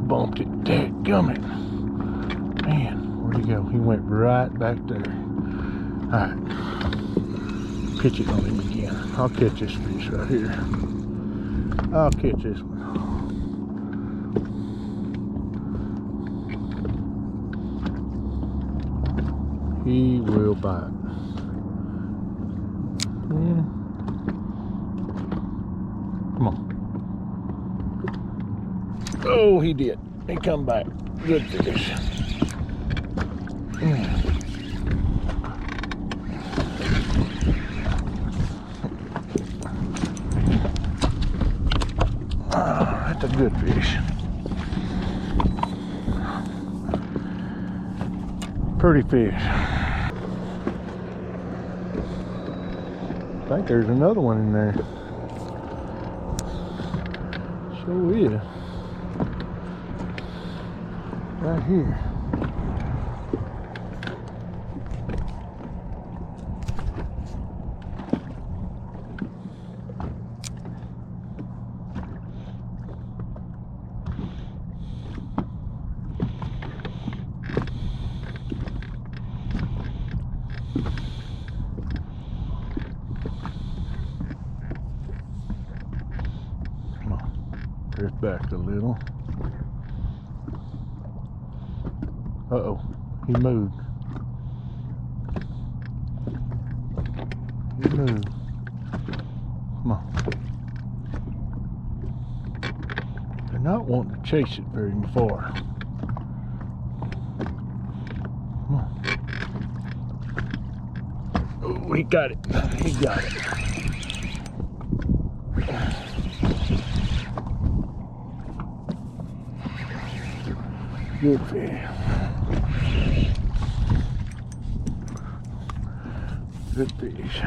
bumped it. Dadgummit. Man, where'd he go? He went right back there. Alright. Pitch it on him again. I'll catch this fish right here. I'll catch this one. He will bite. Yeah. Come on. Oh, he did. He come back. Good fish. That's a good fish. Pretty fish. I think there's another one in there. Sure is. Right here. Drift back a little. Uh-oh, he moved. He moved. Come on. They're not wanting to chase it very far. Come on. Oh, he got it. He got it. Good fish. Good fish.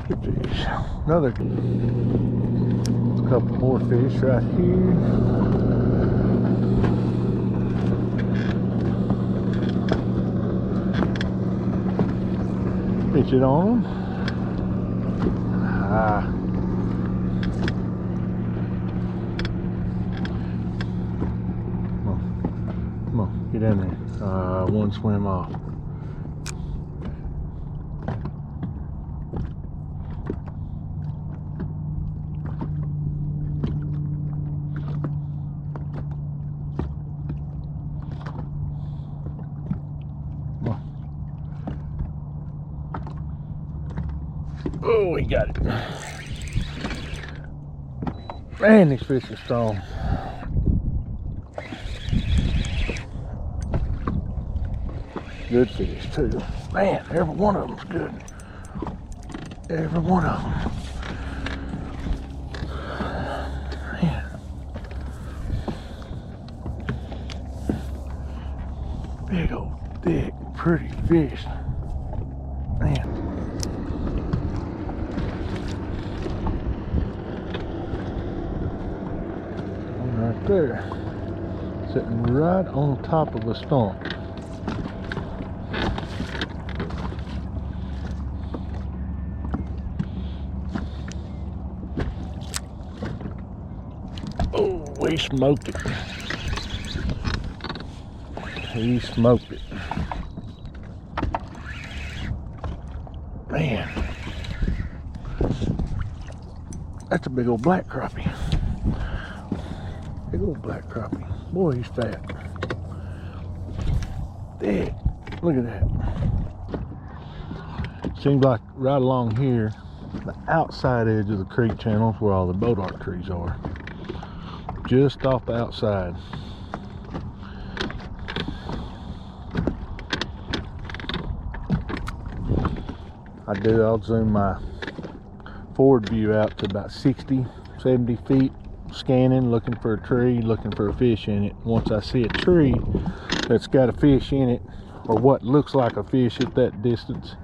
Good fish. Another couple more fish right here. Pitch it on them. Come on, get in there. One swim off. Come on. Oh, he got it. Man, these fish are strong. Good fish too. Man, every one of them's good. Every one of them. Man. Big old, thick, pretty fish. Man. Right there, sitting right on top of a stump. Oh, he smoked it. He smoked it. Man, that's a big old black crappie. Big old black crappie. Boy, he's fat. Thick. Look at that. Seems like right along here, the outside edge of the creek channel is where all the boat arc trees are. Just off the outside. I'll zoom my forward view out to about 60, 70 feet. Scanning, looking for a tree, looking for a fish in it. Once I see a tree that's got a fish in it, or what looks like a fish at that distance,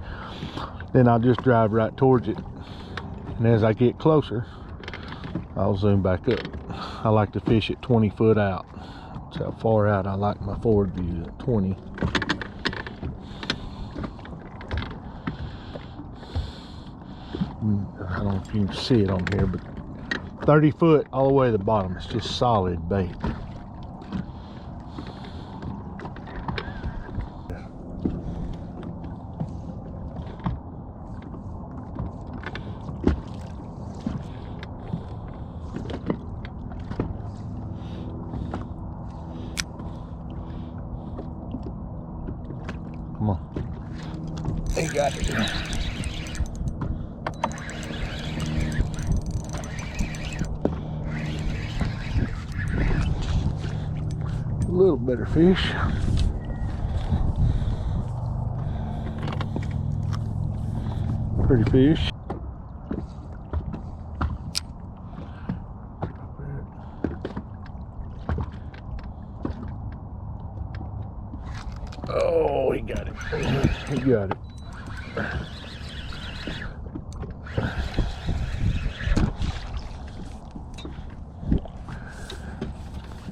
then I'll just drive right towards it. And as I get closer, I'll zoom back up. I like to fish at 20 foot out. That's how far out I like my forward view, at 20. I don't know if you can see it on here, but 30 foot all the way to the bottom. It's just solid bait. Come on. He got it. A little better fish. Pretty fish. Oh, he got it. He got it.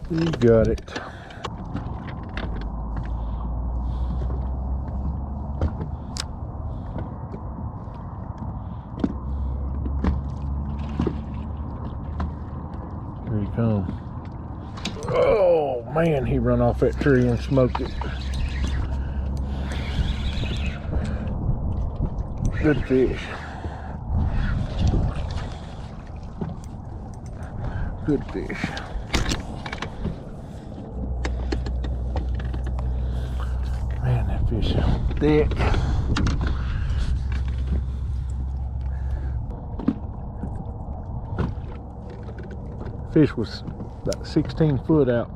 He got it. Here he comes. Oh man, he run off that tree and smoked it. Good fish. Good fish. Man, that fish is thick. Fish was about 16 foot out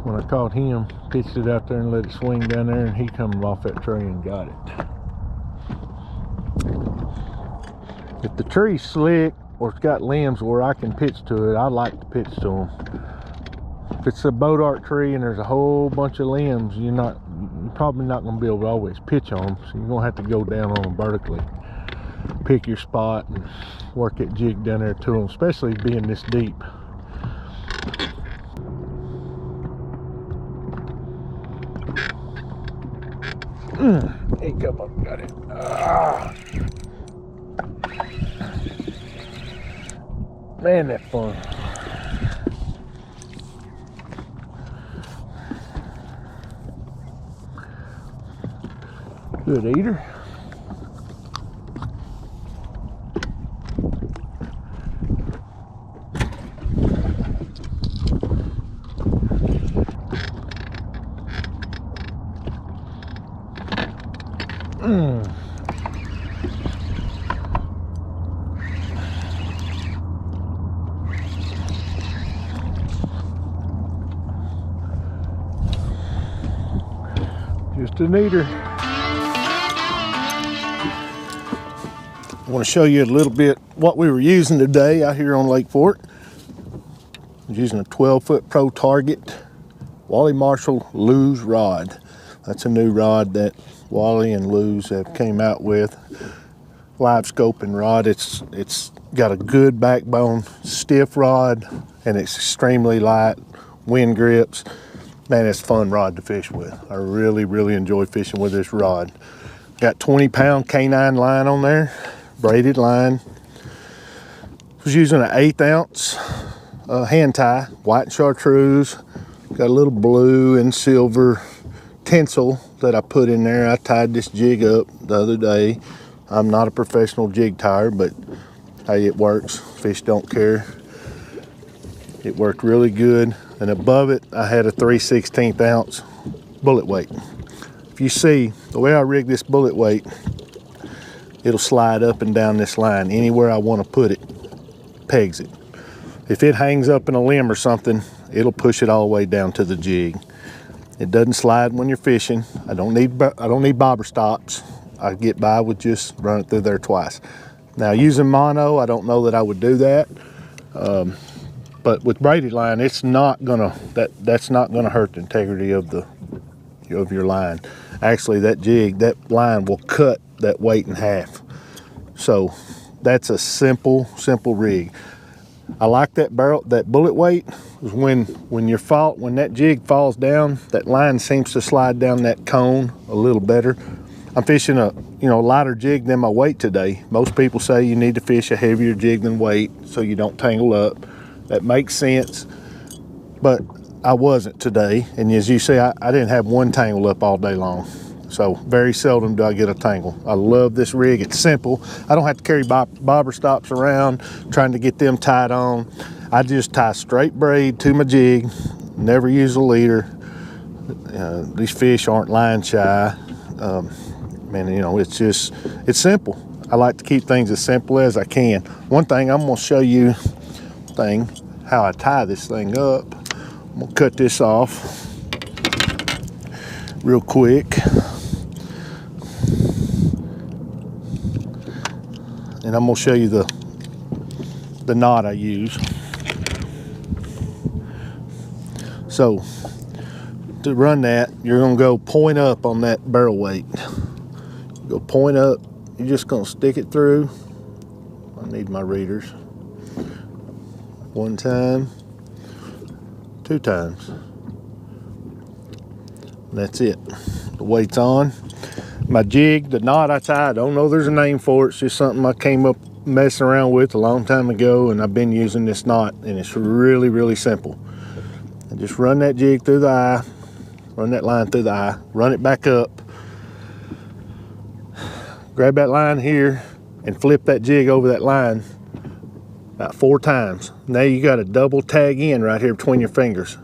when I caught him. Pitched it out there and let it swing down there, and he come off that tree and got it. If the tree's slick or it's got limbs where I can pitch to it, I like to pitch to them. If it's a boat art tree and there's a whole bunch of limbs, you're probably not going to be able to always pitch on them, so you're going to have to go down on them vertically. Pick your spot and work that jig down there to them, especially being this deep. Hey, come on, got it. Man, that's fun. Good eater. Just an eater. I want to show you a little bit what we were using today out here on Lake Fork. I was using a 12-foot Pro Target Wally Marshall Lew's rod. That's a new rod that Wally and Lew's have came out with. Livescope and rod. It's got a good backbone, stiff rod, and it's extremely light. Wind grips. Man, it's a fun rod to fish with. I really, really enjoy fishing with this rod. Got 20-pound K9 line on there, braided line. Was using an 1/8 ounce hand tie, white chartreuse. Got a little blue and silver tinsel that I put in there. I tied this jig up the other day. I'm not a professional jig tire, but hey, it works. Fish don't care. It worked really good. And above it, I had a 3/16 ounce bullet weight. If you see, the way I rig this bullet weight, it'll slide up and down this line. Anywhere I want to put it, pegs it. If it hangs up in a limb or something, it'll push it all the way down to the jig. It doesn't slide when you're fishing. I don't need bobber stops. I get by with just running through there twice. Now using mono, I don't know that I would do that. But with braided line, it's not gonna that's not gonna hurt the integrity of your line. Actually, that line will cut that weight in half. So that's a simple rig. I like that bullet weight is when that jig falls down, that line seems to slide down that cone a little better. I'm fishing a lighter jig than my weight today. Most people say you need to fish a heavier jig than weight so you don't tangle up. That makes sense, but I wasn't today. And as you see, I didn't have one tangle up all day long. So very seldom do I get a tangle. I love this rig. It's simple. I don't have to carry bobber stops around trying to get them tied on. I just tie straight braid to my jig, never use a leader. These fish aren't line shy. Man, it's simple. I like to keep things as simple as I can. One thing, I'm gonna show you how I tie this thing up. I'm gonna cut this off real quick. And I'm gonna show you the knot I use. So to run that, you're gonna go point up on that barrel weight. Go point up, you're just gonna stick it through. I need my readers. 1 time, 2 times. And that's it. The weight's on. My jig, the knot I tie, I don't know there's a name for it. It's just something I came up messing around with a long time ago, and I've been using this knot, and it's really, really simple. I just run that jig through the eye, run that line through the eye, run it back up, grab that line here, and flip that jig over that line about 4 times. Now you got a double tag in right here between your fingers,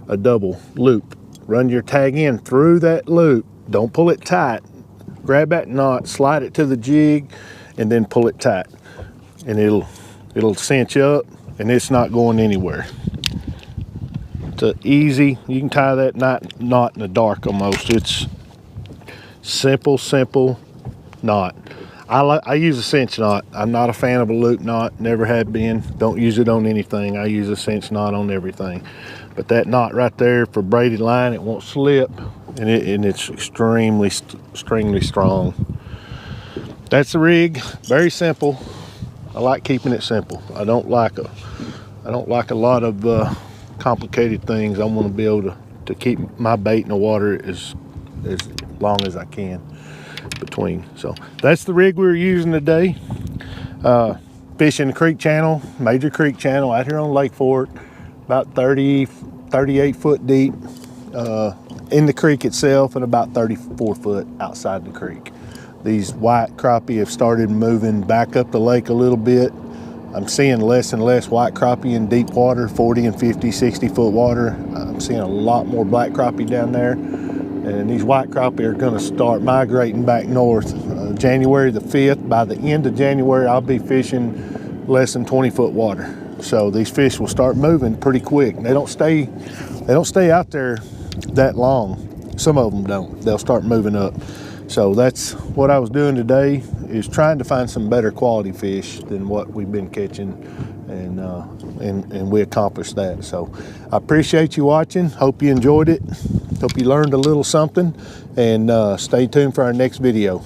a double loop. Run your tag in through that loop. Don't pull it tight. Grab that knot, slide it to the jig, and then pull it tight. And it'll cinch up, and it's not going anywhere. It's easy. You can tie that knot in the dark almost. It's simple knot. I use a cinch knot. I'm not a fan of a loop knot, never have been. Don't use it on anything. I use a cinch knot on everything. But that knot right there for braided line, it won't slip, and it's extremely strong. That's the rig. Very simple. I like keeping it simple. I don't like a lot of complicated things. I want to be able to keep my bait in the water as long as I can between. So that's the rig we were using today. Fishing the creek channel, major creek channel out here on Lake Fork, about 38 foot deep in the creek itself, and about 34 foot outside the creek. These white crappie have started moving back up the lake a little bit. I'm seeing less and less white crappie in deep water, 40 and 50, 60 foot water. I'm seeing a lot more black crappie down there. And these white crappie are gonna start migrating back north. January the 5th, by the end of January, I'll be fishing less than 20 foot water. So these fish will start moving pretty quick. They don't stay out there that long. Some of them don't. They'll start moving up. So that's what I was doing today, is trying to find some better quality fish than what we've been catching, and we accomplished that. So I appreciate you watching. Hope you enjoyed it. Hope you learned a little something, and stay tuned for our next video.